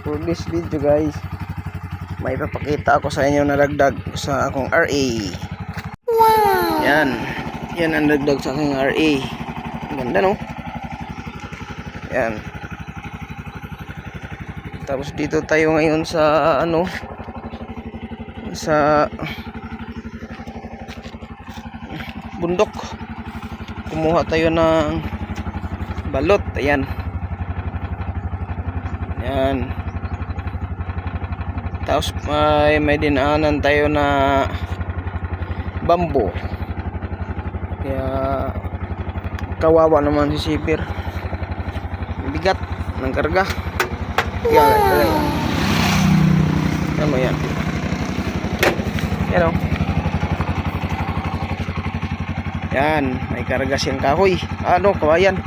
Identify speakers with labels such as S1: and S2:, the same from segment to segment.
S1: For this video guys, may papakita ako sa inyo na dagdag sa akong RA. Wow! Yan ang dagdag sa aking RA. Ganda no? Yan. Tapos dito tayo ngayon sa sa bundok. Kumuha tayo ng balot. Ayan. Yan. Tapos may dinaanan tayo na bambo. Kaya kawawa naman si Sipir. Bigat ng karga. Kaya ano yan? Yan o. Yan, may karga siyang kahoy. Kawayan.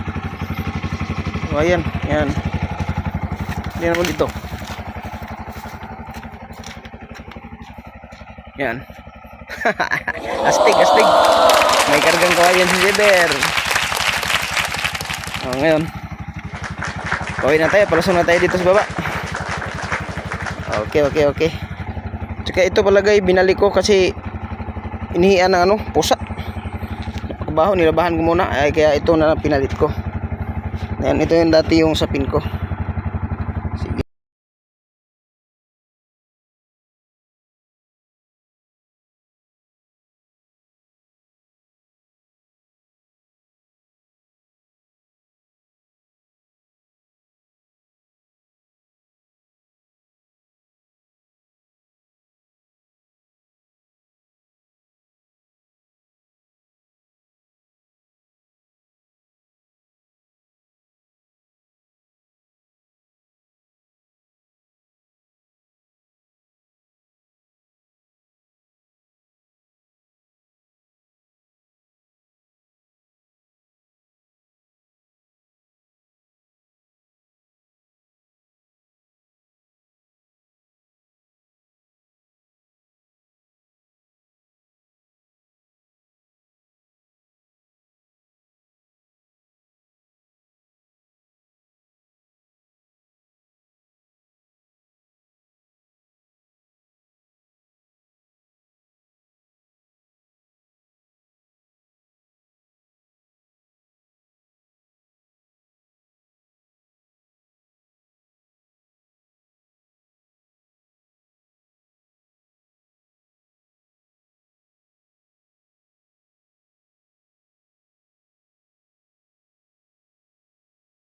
S1: Kawayan, yan. Hindi naman dito. Yan. astig. May kargang kawayan si Sipir. Ngayon kawin na tayo, palusong na tayo dito sa baba. Okay. Tsaka ito palagay, binalik ko kasi inihian ng pusa. Napakabaho, nilabahan ko muna. Kaya ito na pinalit ko. Ayan, ito yung dati yung sapin ko.